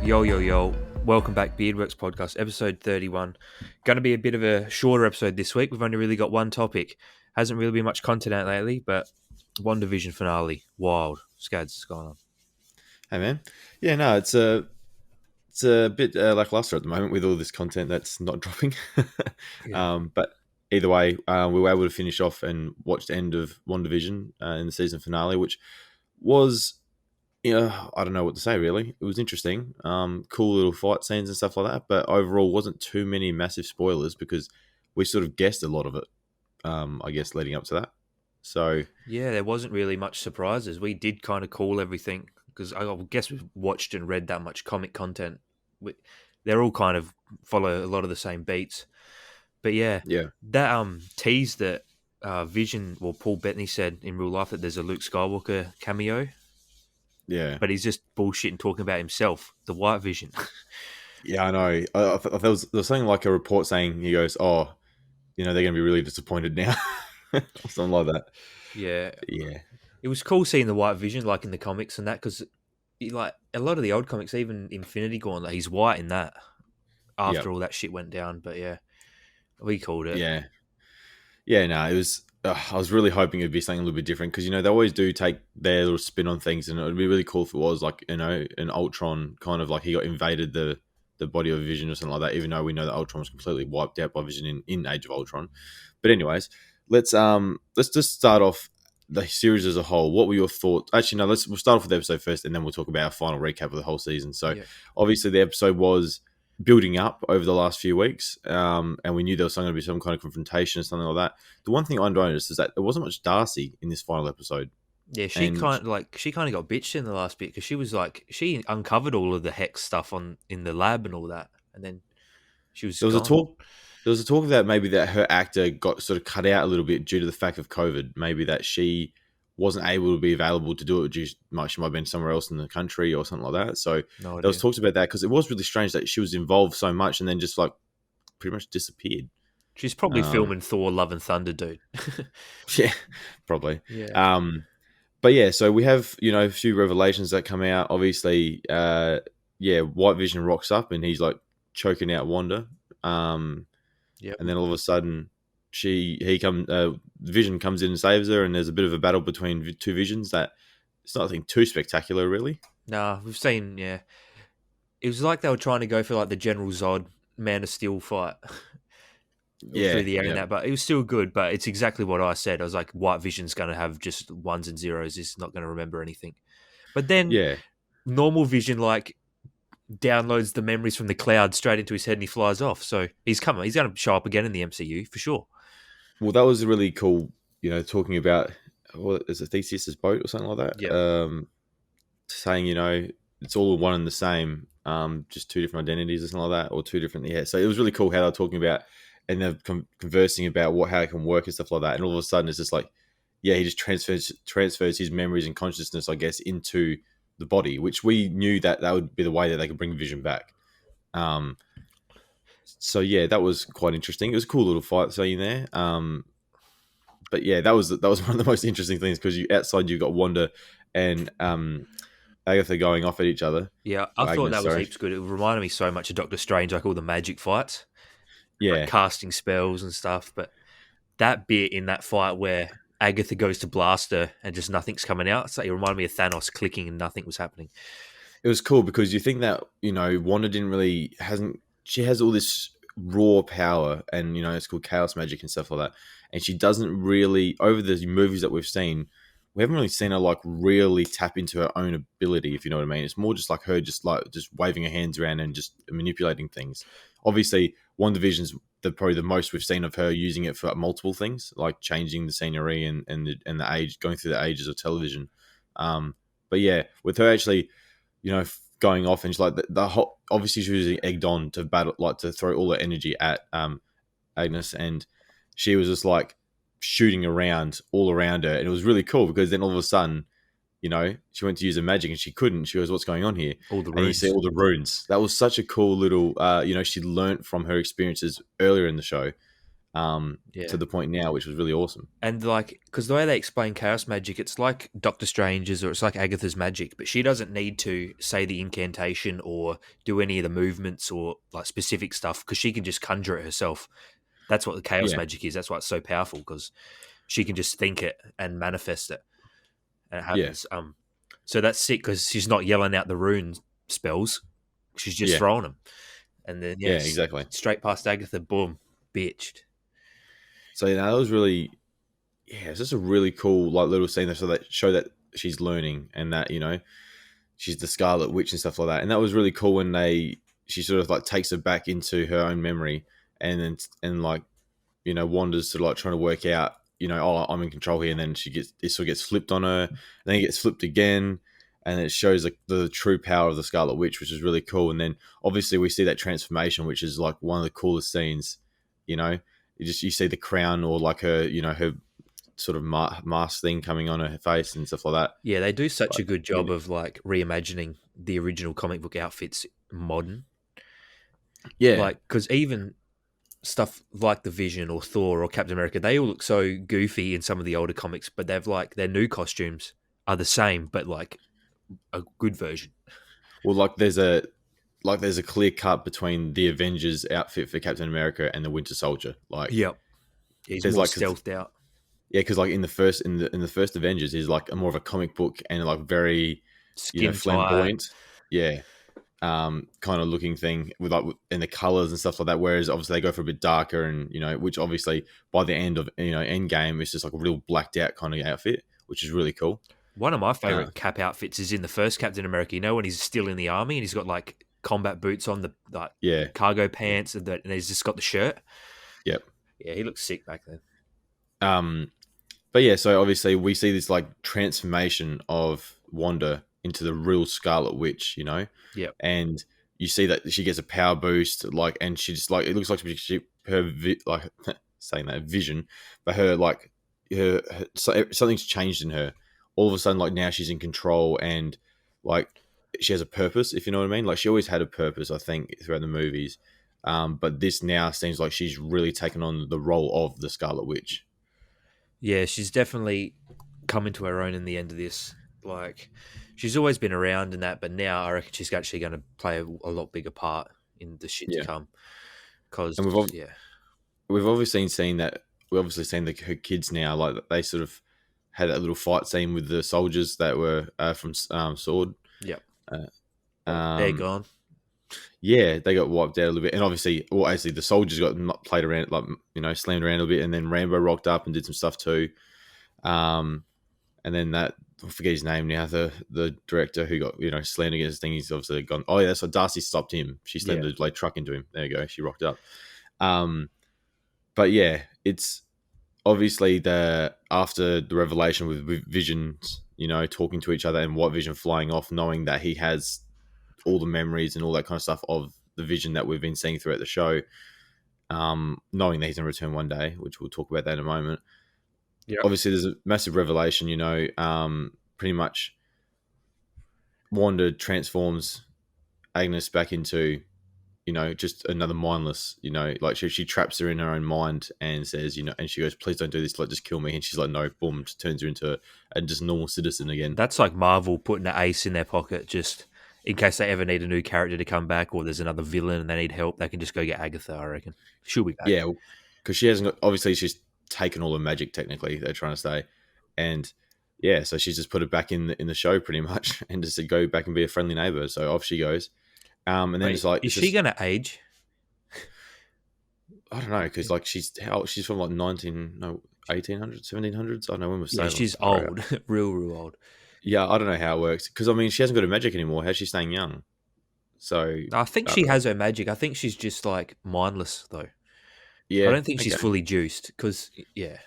Yo, yo, yo. Welcome back, Beardworks podcast, episode 31. Going to be a bit of a shorter episode this week. We've only really got one topic. Hasn't really been much content out lately, but WandaVision finale. Wild. Scads, what's going on? Hey man, yeah, no, it's a bit lackluster at the moment with all this content that's not dropping. Yeah. But either way, we were able to finish off and watch the end of WandaVision in the season finale, which was, I don't know what to say really. It was interesting, cool little fight scenes and stuff like that. But overall, wasn't too many massive spoilers because we sort of guessed a lot of it. I guess leading up to that. So Yeah, there wasn't really much surprises. We did kind of call everything because I guess we've watched and read that much comic content. They're all kind of follow a lot of the same beats. But yeah, yeah, that tease that Vision, well, Paul Bettany said in real life that there's a Luke Skywalker cameo, yeah. but he's just bullshitting talking about himself, the White Vision. Yeah, I know. There was something like a report saying he goes, "Oh, they're going to be really disappointed now," or something like that. Yeah, Yeah, it was cool seeing the White Vision like in the comics and that because like a lot of the old comics, even Infinity Gauntlet, like, he's white in that yeah, after all that shit went down. But yeah, we called it. yeah, yeah. No, it was. I was really hoping it'd be something a little bit different because they always do take their little spin on things, and it would be really cool if it was like an Ultron kind of like he got invaded the body of Vision or something like that. Even though we know that Ultron was completely wiped out by Vision in Age of Ultron. But anyways, let's just start off the series as a whole. What were your thoughts? Actually, no, we'll start off with the episode first, and then we'll talk about our final recap of the whole season. So, Yeah. obviously, the episode was building up over the last few weeks, and we knew there was going to be some kind of confrontation or something like that. The one thing I noticed is that there wasn't much Darcy in this final episode. Yeah, she And kind of got bitched in the last bit because she was like she uncovered all of the hex stuff in the lab and all that, and then she was there was a gone. talk. There was a talk that maybe that her actor got sort of cut out a little bit due to the fact of COVID. Maybe that she wasn't able to be available to do it due she might have been somewhere else in the country or something like that. So No there was idea. talks about that because it was really strange that she was involved so much and then just like pretty much disappeared. She's probably Um, filming Thor: Love and Thunder, dude. yeah, probably. Yeah. But yeah, so we have a few revelations that come out. Obviously, White Vision rocks up and he's like choking out Wanda. Yep. And then all of a sudden, Vision comes in and saves her, and there's a bit of a battle between two Visions that it's nothing too spectacular, really. Nah, we've seen. Yeah, it was like they were trying to go for like the General Zod Man of Steel fight Yeah, through the air and yeah, that, but it was still good. But it's exactly what I said. I was like, White Vision's going to have just ones and zeros. He's not going to remember anything. But then yeah. normal Vision like downloads the memories from the cloud straight into his head and he flies off. So he's coming. He's going to show up again in the MCU for sure. Well, that was really cool. Talking about what is it, Theseus's boat or something like that. Yeah. Saying it's all one and the same, just two different identities or something like that, or two different. Yeah. So it was really cool how they're talking about and they're conversing about how it can work and stuff like that. And all of a sudden, it's just like, yeah, he just transfers his memories and consciousness, I guess, into the body, which we knew that would be the way that they could bring Vision back. So yeah, that was quite interesting. It was a cool little fight scene there. But yeah, that was one of the most interesting things because outside you got Wanda and Agatha going off at each other. Yeah, I thought Agnes, that was sorry. heaps good. It reminded me so much of Doctor Strange, like all the magic fights, like Yeah, casting spells and stuff. But that bit in that fight where Agatha goes to blast her and just nothing's coming out, it's like it reminded me of Thanos clicking and nothing was happening. it was cool because you think that Wanda she has all this raw power and it's called chaos magic and stuff like that, and she doesn't really over the movies that we've seen. We haven't really seen her like really tap into her own ability, if you know what I mean. It's more just like her just waving her hands around and just manipulating things. Obviously, WandaVision's probably the most we've seen of her using it for multiple things, like changing the scenery and the age, going through the ages of television. But yeah, with her actually, going off and she's like the whole, obviously she was egged on to battle, like to throw all her energy at Agnes, and she was just like shooting around all around her, and it was really cool because then all of a sudden, she went to use her magic and she couldn't. She goes, "What's going on here?" All the And you runes. see all the runes. That was such a cool little, she learnt from her experiences earlier in the show, to Yeah. the point now, which was really awesome. And like, because the way they explain chaos magic, it's like Doctor Strange's or it's like Agatha's magic, but she doesn't need to say the incantation or do any of the movements or like specific stuff because she can just conjure it herself. That's what the chaos Yeah, magic is. That's why it's so powerful because she can just think it and manifest it, and it yeah, happens. So that's sick because she's not yelling out the rune spells; she's just yeah, throwing them, and then yeah, yes, exactly. straight past Agatha, boom, bitched. So that was really, yeah, it's just a really cool like little scene there, so that show that she's learning and that she's the Scarlet Witch and stuff like that. And that was really cool when she sort of like takes her back into her own memory, and then like Wanda's sort of like trying to work out, oh, I'm in control here, and then it sort of gets flipped on her, and then it gets flipped again, and it shows like the true power of the Scarlet Witch, which is really cool. And then obviously we see that transformation, which is like one of the coolest scenes. You see the crown or like her sort of mask thing coming on her face and stuff like that. Yeah, they do such a Like, good job of like reimagining the original comic book outfits modern. yeah, Like, because even stuff like the Vision or Thor or Captain America, they all look so goofy in some of the older comics, but they've like their new costumes are the same, but like a good version. well, there's a clear cut between the Avengers outfit for Captain America and the Winter Soldier. Like Yep. He's there's more like stealthed out. yeah, because like in the first Avengers, he's like a more of a comic book and like very Skin tight. flamboyant, yeah, kind of looking thing with like and the colors and stuff like that. Whereas obviously they go for a bit darker and which obviously by the end of Endgame it's just like a real blacked out kind of outfit, which is really cool. One of my Uh, favorite Cap outfits is in the first Captain America. You know when he's still in the army and he's got like combat boots on, the like yeah, cargo pants, and he's just got the shirt. yep. Yeah, he looks sick back then. Um, but yeah, so obviously we see this like transformation of Wanda into the real Scarlet Witch, Yep. and you see that she gets a power boost, like, and she just like it looks like like saying that vision, but her like something's changed in her. All of a sudden, like now she's in control and like she has a purpose. If you know what I mean, like she always had a purpose, I think, throughout the movies. But this now seems like she's really taken on the role of the Scarlet Witch. Yeah, she's definitely come into her own in the end of this. Like, she's always been around in that, but now I reckon she's actually going to play a lot bigger part in the shit to Yeah, come. Because, and yeah, we've obviously seen that. We've obviously seen her kids now. Like they sort of had that little fight scene with the soldiers that were from Sword. yep, Uh, they're um, gone. yeah, they got wiped out a little bit, and obviously, well, actually, the soldiers got played around, like slammed around a little bit, and then Rambo rocked up and did some stuff too. Um, and then that I forget his name now, the director who got slammed against the thing. He's obviously gone. Oh yeah, that's what Darcy stopped him. She slammed Yeah. the like truck into him. There you go. She rocked up. Um, but yeah, it's obviously the after the revelation with Visions, talking to each other and White Vision flying off, knowing that he has all the memories and all that kind of stuff of the Vision that we've been seeing throughout the show. Knowing that he's going to return one day, which we'll talk about that in a moment. Yeah. Obviously, there's a massive revelation. Pretty much, Wanda transforms Agnes back into just another mindless, like she traps her in her own mind and says, and she goes, please don't do this, like just kill me. And she's like, no, boom, just turns her into a just normal citizen again. That's like Marvel putting an ace in their pocket just in case they ever need a new character to come back or there's another villain and they need help. They can just go get Agatha, I reckon. She'll be back. Yeah, because she hasn't got, obviously she's taken all the magic technically, they're trying to say. And yeah, so she's just put it back in the show pretty much and just said, go back and be a friendly neighbor. So off she goes. And then Wait, just like, is she going to age? I don't know, because like she's from like 1800s, 1700s. I don't know when was Yeah, Salem. she's old. real old. Yeah, I don't know how it works because I mean she hasn't got her magic anymore. How's she staying young? So I think I she don't know. has her magic. I think she's just like mindless, though. I Yeah, don't think she's okay, fully juiced because, yeah.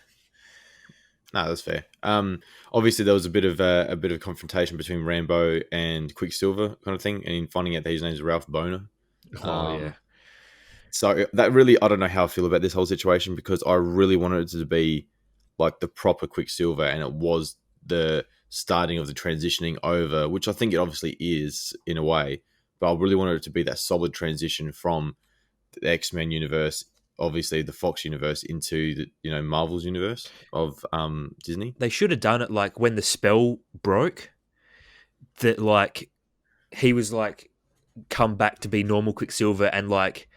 no, that's fair. Obviously there was a bit of confrontation between Rambo and Quicksilver kind of thing, and finding out that his name's Ralph Boner. Oh, yeah. Um, so that really, I don't know how I feel about this whole situation because I really wanted it to be like the proper Quicksilver, and it was the starting of the transitioning over, which I think it obviously is in a way, but I really wanted it to be that solid transition from the X-Men universe obviously the Fox universe into the Marvel's universe of Disney. They should have done it like when the spell broke. That like he was like come back to be normal Quicksilver, and like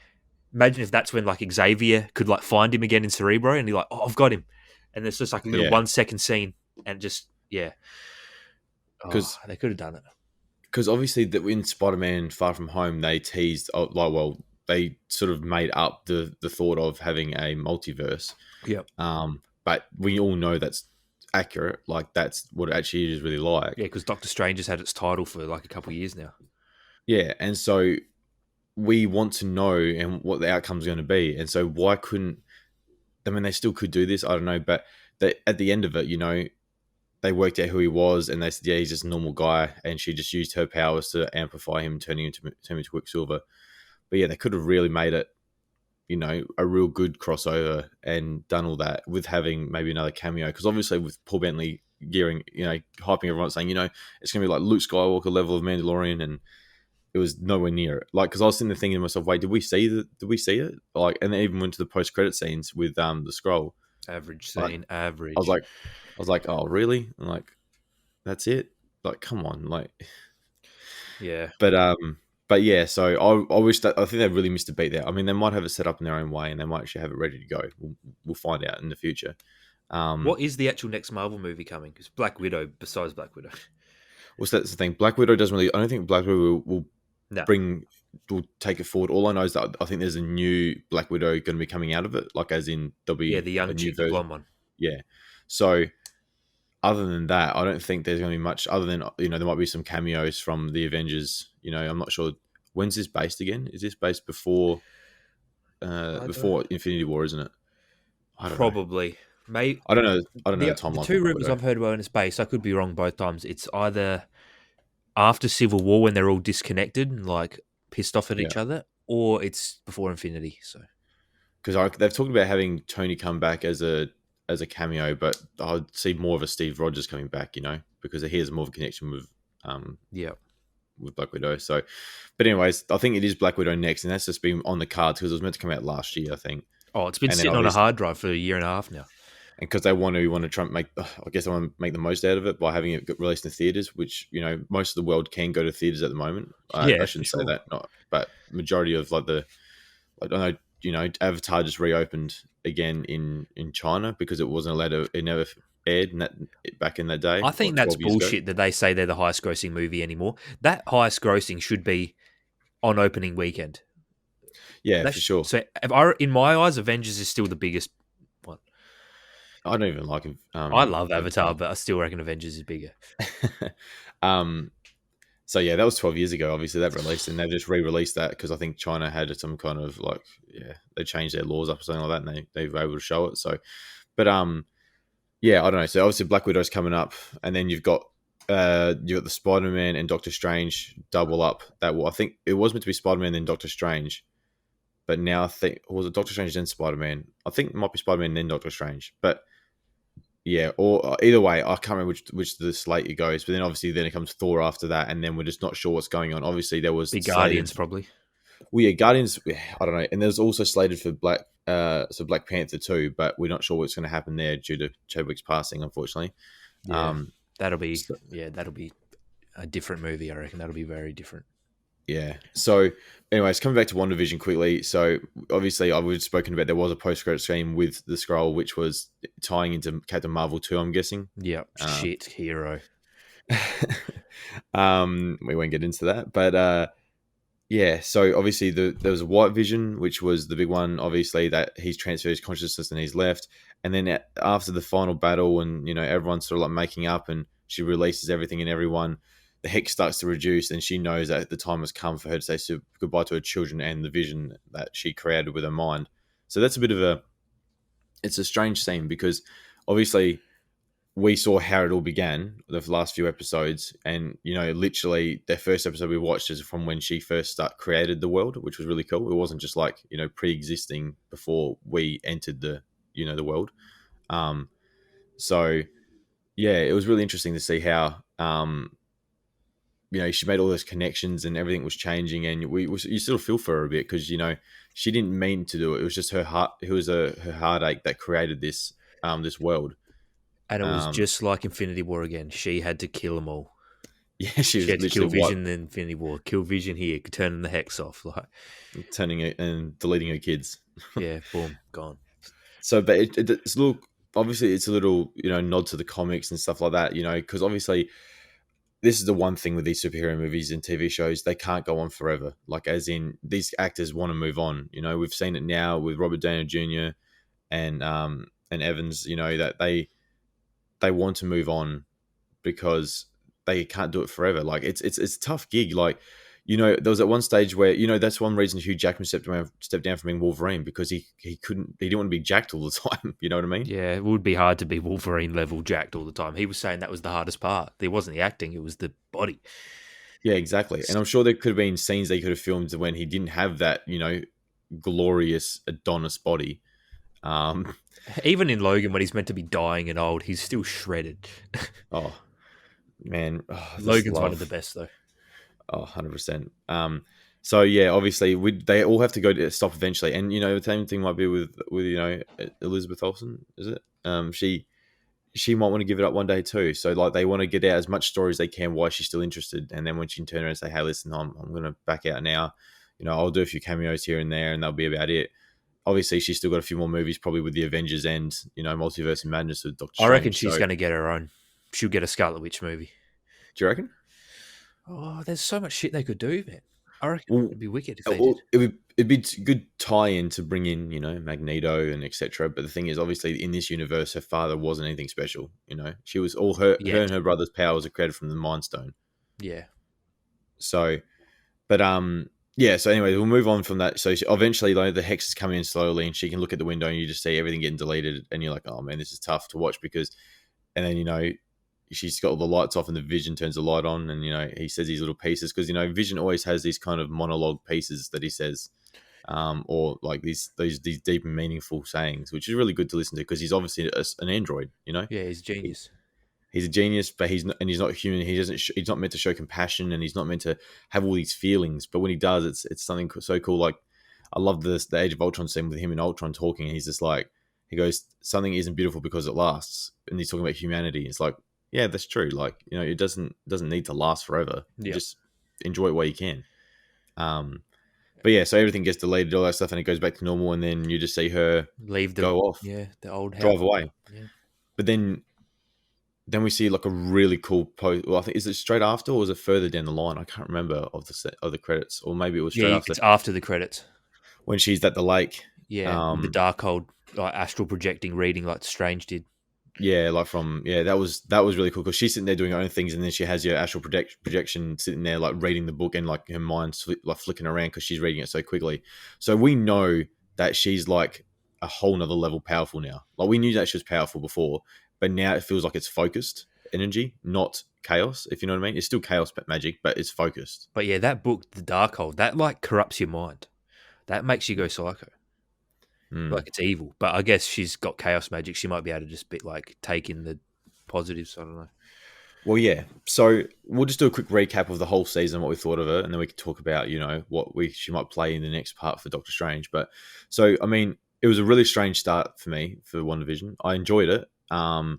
imagine if that's when like Xavier could like find him again in Cerebro, and he's like, "Oh, I've got him," and there's just like a little Yeah, 1 second scene, and just yeah, oh, because they could have done it. obviously that in Spider-Man Far From Home they teased like, well, they sort of made up the thought of having a multiverse. Yep. But we all know that's accurate. Like that's what it actually is really like. Yeah, because Doctor Strange has had its title for like a couple of years now. Yeah, and so we want to know and what the outcome's going to be. And so why couldn't? I mean, they still could do this. I don't know, but at the end of it, they worked out who he was, and they said, yeah, he's just a normal guy, and she just used her powers to amplify him, turn him into Quicksilver. But yeah, they could have really made it, a real good crossover and done all that with having maybe another cameo. Because obviously with Paul Bentley gearing, hyping everyone, saying, it's going to be like Luke Skywalker level of Mandalorian, and it was nowhere near it. Like, because I was sitting there thinking to myself, wait, did we see it? Like, and they even went to the post credit scenes with the scroll. Average Like, scene, I was average. like, oh really? I'm like, that's it? Like, come on, like. Yeah. But yeah, so I wish that I think they really missed a beat there. I mean, they might have it set up in their own way, and they might actually have it ready to go. We'll find out in the future. What is the actual next Marvel movie coming? Because Black Widow, besides Black Widow, What's that's the thing? Black Widow doesn't really. I don't think Black Widow will no. bring will take it forward. All I know is that I think there's a new Black Widow going to be coming out of it, like as in there'll Yeah, be the a young new chick, the version. blonde one. Yeah. So other than that, I don't think there's going to be much. Other than there might be some cameos from the Avengers. I'm not sure when's this based again. Is this based before I don't. before Infinity War? Isn't it? I don't know. Probably. May I don't know. I don't know the the timeline for two Black rumors Widow. I've heard were in space. I could be wrong both times. It's either after Civil War when they're all disconnected and like pissed off at Yeah, each other, or it's before Infinity. So because they've talked about having Tony come back as a cameo, but I'd see more of a Steve Rogers coming back. Because he has more of a connection um yeah. with Black Widow. So, but anyways, I think it is Black Widow next, and that's just been on the cards because it was meant to come out last year, I think. Oh, it's been And then sitting on a obviously, hard drive for a year and a half now. and because they want to try and make, I guess they want to make the most out of it by having it get released in theaters, which most of the world can go to theaters at the moment. I Yeah, for shouldn't say sure. that, not, but majority of like I don't know, Avatar just reopened again in China because it wasn't allowed to. It never aired in that back in that day, I think like that's 12 years ago. bullshit that they say they're the highest grossing movie anymore. That highest grossing should be on opening weekend. Yeah, for sure. So, if I, in my eyes, Avengers is still the biggest one. I don't even like I love Avatar, Avatar. but I still reckon Avengers is bigger. um, so yeah, that was 12 years ago. Obviously, that released, and they've just re-released that because I think China had some kind of like, yeah, they changed their laws up or something like that, and they were able to show it. So, but yeah, I don't know. So obviously, Black Widow's coming up, and then you've got the Spider Man and Doctor Strange double up. I think it was meant to be Spider Man then Doctor Strange, but now I think, or was it Doctor Strange then Spider Man? I think it might be Spider Man then Doctor Strange, but yeah, or either way, I can't remember which the slate it goes. But then obviously then it comes Thor after that, and then we're just not sure what's going on. Obviously there was Big slated, Guardians, probably. well, yeah, Guardians. I don't know, and there's also slated for Black Panther too, but we're not sure what's going to happen there due to Chadwick's passing, unfortunately. Yeah, Um, that'll be so, that'll be a different movie. I reckon that'll be very different. yeah. So, anyways, coming back to WandaVision quickly. So, obviously, I've spoken about there was a post credit scene with the scroll, which was tying into Captain Marvel 2, I'm guessing. Yeah, Uh, shit hero. we won't get into that, but yeah. So obviously there was a White Vision, which was the big one. Obviously that he's transferred his consciousness and he's left, and then after the final battle, and everyone's sort of like making up, and she releases everything and everyone. The hex starts to reduce, and she knows that the time has come for her to say goodbye to her children and the vision that she created with her mind. So that's a bit of it's a strange scene because obviously we saw how it all began the last few episodes, and literally the first episode we watched is from when she first created the world, which was really cool. It wasn't just like pre-existing before we entered the world. So yeah, it was really interesting to see how she made all those connections and everything was changing, and you sort of feel for her a bit because she didn't mean to do it. It was just her heart. It was her heartache that created this world. And it was Um, just like Infinity War again. She had to kill them all. yeah, she She was had to kill literally Vision in Infinity War. Kill Vision here, turning the hex off. Like, turning it and deleting her kids. yeah, boom, gone. So, but it's a little. Obviously, it's a little nod to the comics and stuff like that. Because obviously this is the one thing with these superhero movies and TV shows, they can't go on forever. Like, as in, these actors want to move on. We've seen it now with Robert Downey Jr. and Evans. That they want to move on because they can't do it forever. Like, it's a tough gig. Like, there was at one stage where that's one reason Hugh Jackman stepped down from being Wolverine, because he didn't want to be jacked all the time. You know what I mean? Yeah, it would be hard to be Wolverine level jacked all the time. He was saying that was the hardest part. It wasn't the acting, it was the body. Yeah, exactly. And I'm sure there could have been scenes they could have filmed when he didn't have that, glorious Adonis body. Even in Logan, when he's meant to be dying and old, he's still shredded. Oh man, this Logan's one of the love. best, though. Oh, 100%. So yeah, obviously they all have to go to stop eventually, and the same thing might be with Elizabeth Olsen, is it? She might want to give it up one day too. So like they want to get out as much story as they can why she's still interested, and then when she can turn around and say, "Hey, listen, I'm going to back out now. I'll do a few cameos here and there, and that'll be about it." Obviously, she's still got a few more movies, probably with the Avengers and Multiverse of Madness with Doctor I reckon Strange. she's So, going to get her own. She'll get a Scarlet Witch movie. do you reckon? Oh, there's so much shit they could do, man. I reckon Well, it'd be wicked if they did. it'd be good tie-in to bring in, Magneto and etc. But the thing is, obviously, in this universe, her father wasn't anything special. She was all her Yet. and her brother's powers are created from the Mind Stone. Yeah. So, but yeah. So anyway, we'll move on from that. So eventually, like, the hex is coming in slowly, and she can look at the window, and you just see everything getting deleted, and you're like, oh man, this is tough to watch because, and then she's got all the lights off and the Vision turns the light on, and he says these little pieces because Vision always has these kind of monologue pieces that he says, or like these deep and meaningful sayings, which is really good to listen to because he's obviously an android. Yeah, he's a genius. He's a genius, but he's not human. He doesn't. He's not meant to show compassion, and he's not meant to have all these feelings. But when he does, it's something so cool. Like, I love the Age of Ultron scene with him and Ultron talking, and he's just like, he goes, something isn't beautiful because it lasts, and he's talking about humanity. It's like, yeah, that's true. Like, it doesn't need to last forever. Yeah. Just enjoy it while you can. But yeah, so everything gets deleted, all that stuff, and it goes back to normal, and then you just see her Leave the go off, the old house. drive away. Yeah. But then we see like a really cool post. Well, I think, is it straight after or is it further down the line? I can't remember of the credits, or maybe it was straight after It's after the credits. when she's at the lake. Yeah, with the dark old like astral projecting reading like Strange did. Yeah, like that was really cool because she's sitting there doing her own things, and then she has your astral projection sitting there like reading the book, and like her mind's like flicking around because she's reading it so quickly. So we know that she's like a whole nother level powerful now. Like, we knew that she was powerful before, but now it feels like it's focused energy, not chaos. If you know what I mean, it's still chaos magic, but it's focused. But yeah, that book, The Darkhold, that like corrupts your mind. That makes you go psycho. Like, it's evil. But I guess she's got chaos magic. She might be able to just be like take in the positives. I don't know. Well, yeah. So we'll just do a quick recap of the whole season, what we thought of it, and then we can talk about, what she might play in the next part for Doctor Strange. But so, I mean, it was a really strange start for me for WandaVision. I enjoyed it. I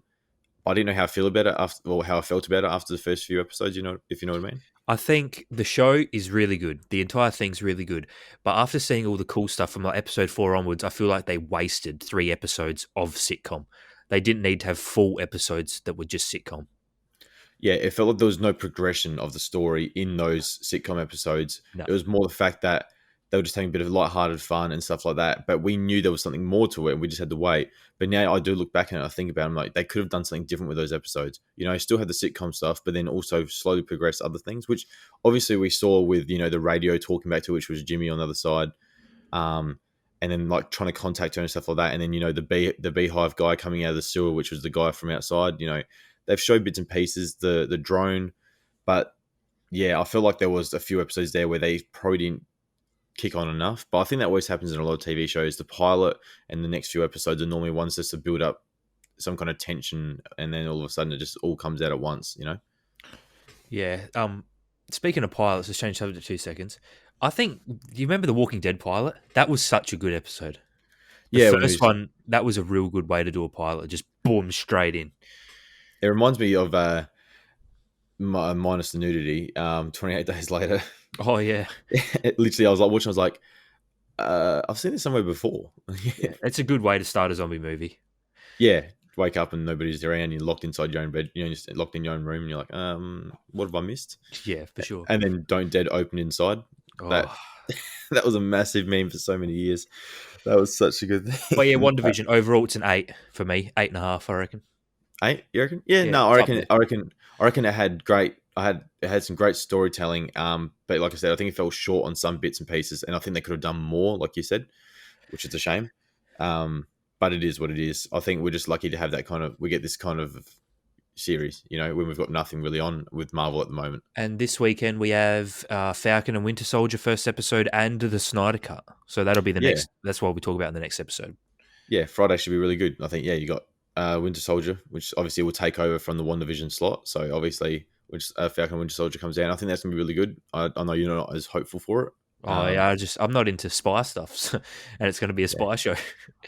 didn't know how I feel about it or how I felt about it after the first few episodes. If you know what I mean. I think the show is really good. The entire thing's really good. But after seeing all the cool stuff from like episode 4 onwards, I feel like they wasted 3 episodes of sitcom. They didn't need to have full episodes that were just sitcom. Yeah, it felt like there was no progression of the story in those sitcom episodes. No. It was more the fact that they were just having a bit of lighthearted fun and stuff like that. But we knew there was something more to it, and we just had to wait. But now I do look back and I think about it, I'm like, they could have done something different with those episodes. Still had the sitcom stuff, but then also slowly progress other things, which obviously we saw with, the radio talking back to, which was Jimmy on the other side. And then like trying to contact her and stuff like that. And then, the beehive guy coming out of the sewer, which was the guy from outside, they've showed bits and pieces, the drone. But yeah, I feel like there was a few episodes there where they probably didn't kick on enough. But I think that always happens in a lot of TV shows. The pilot and the next few episodes are normally ones just to build up some kind of tension, and then all of a sudden it just all comes out at once, Yeah. Speaking of pilots, let's change subject 2 seconds. I think, do you remember the Walking Dead pilot? That was such a good episode. The Yeah, when first he's one, that was a real good way to do a pilot. Just boom, straight in. it reminds me of minus the nudity. 28 days later, Oh yeah, literally, I was like watching. I was like, I've seen this somewhere before. yeah. It's a good way to start a zombie movie. Yeah, wake up and nobody's around. You're locked inside your own bed. You're just locked in your own room, and you're like, what have I missed? Yeah, for sure. And then Don't Dead open inside. That Oh, that was a massive meme for so many years. That was such a good but yeah, thing. WandaVision overall, it's an 8 for me, 8.5, I reckon. Eight, you reckon? Yeah, Yeah, no, I it's up reckon. there. I reckon it had great. It had some great storytelling. But like I said, I think it fell short on some bits and pieces, and I think they could have done more, like you said, which is a shame. But it is what it is. I think we're just lucky to have that kind of. We get this kind of series, when we've got nothing really on with Marvel at the moment. And this weekend we have Falcon and Winter Soldier first episode and the Snyder Cut. So that'll be the Yeah, next. That's what we talk about in the next episode. yeah. Friday should be really good. I think. Yeah, you got Winter Soldier, which obviously will take over from the WandaVision slot. So obviously, which Falcon and Winter Soldier comes down, I think that's gonna be really good. I know you're not as hopeful for it. Oh yeah, I'm not into spy stuff, and it's going to be a Yeah. spy show.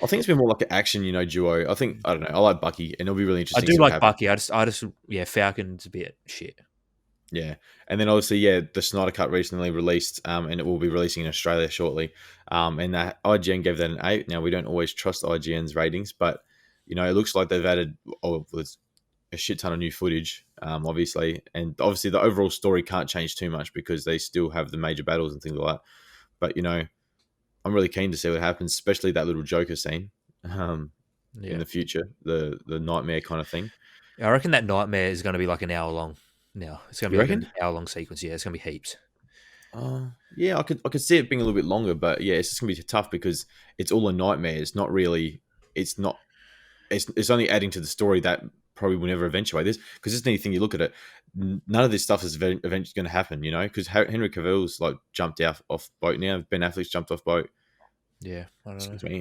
I think it's been more like an action, duo. I don't know. I like Bucky, and it'll be really I interesting to do see what like happens. Bucky. Yeah, Falcon's a bit shit. Yeah, and then obviously, yeah, the Snyder Cut recently released, and it will be releasing in Australia shortly. And that IGN gave that an 8. Now we don't always trust IGN's ratings, but it looks like they've added there's a shit ton of new footage, obviously, and obviously the overall story can't change too much because they still have the major battles and things like that. But I'm really keen to see what happens, especially that little Joker scene in Yeah, the future, the nightmare kind of thing. I reckon that nightmare is going to be like an hour long. Now it's going to You be like an reckon? hour long sequence. Yeah, it's going to be heaps. Yeah, I could see it being a little bit longer, but yeah, it's just gonna be tough because it's all a nightmare. It's not really. It's not. It's only adding to the story that probably will never eventuate this. Because this anything you look at it, none of this stuff is eventually going to happen. Because Henry Cavill's like jumped out off boat now. Ben Affleck's jumped off boat. Yeah, I don't know. Excuse me.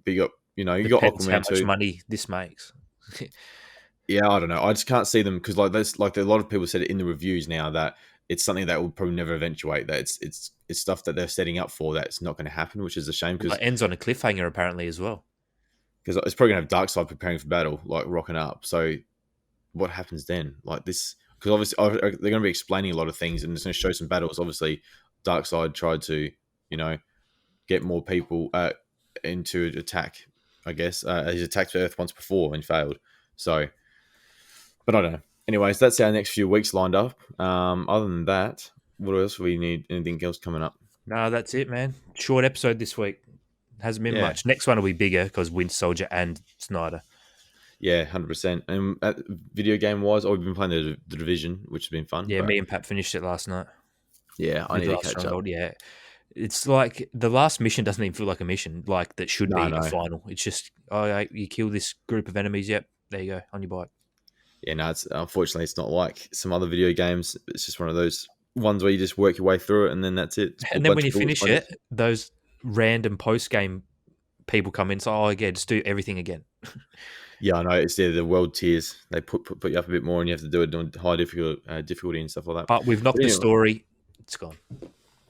But you got Depends how Aquaman much too. money this makes. Yeah, I don't know. I just can't see them because like a lot of people said it in the reviews now that it's something that will probably never eventuate. That it's stuff that they're setting up for that's not going to happen, which is a shame Well, because it ends on a cliffhanger apparently as well. it's probably going to have Darkseid preparing for battle, like rocking up. So what happens then? Like this, because obviously they're going to be explaining a lot of things and it's going to show some battles. Obviously, Darkseid tried to get more people into attack. I guess he's attacked Earth once before and failed. So. But I don't know. Anyways, that's our next few weeks lined up. Other than that, what else do we need? Anything else coming up? No, that's it, man. Short episode this week. Hasn't been Yeah, much. Next one will be bigger because Winter Soldier and Snyder. yeah, 100%. And video game wise, we've been playing the Division, which has been fun. Yeah, But me and Pat finished it last night. yeah, I Did need the to last catch up. stronghold. Yeah, it's like the last mission doesn't even feel like a mission. Like that should No, be a no. final. It's just you kill this group of enemies. Yep, there you go on your bike. Yeah, no. It's unfortunately it's not like some other video games. It's just one of those ones where you just work your way through it, and then that's it. It's a And then when bunch you of bullet finish sponges. it, those random post game people come in. So yeah, just do everything again. Yeah, I know. It's the world tiers. They put you up a bit more, and you have to do it on high difficulty and stuff like that. But we've knocked But the anyway, story. It's gone.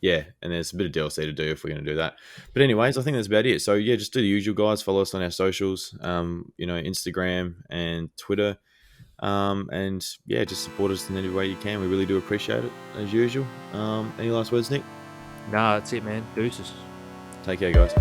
yeah, and there's a bit of DLC to do if we're going to do that. But anyways, I think that's about it. So yeah, just do the usual, guys. Follow us on our socials, Instagram and Twitter, and yeah, just support us in any way you can. We really do appreciate it as usual. Any last words, Nick? Nah, that's it, man. Deuces. Take care, guys.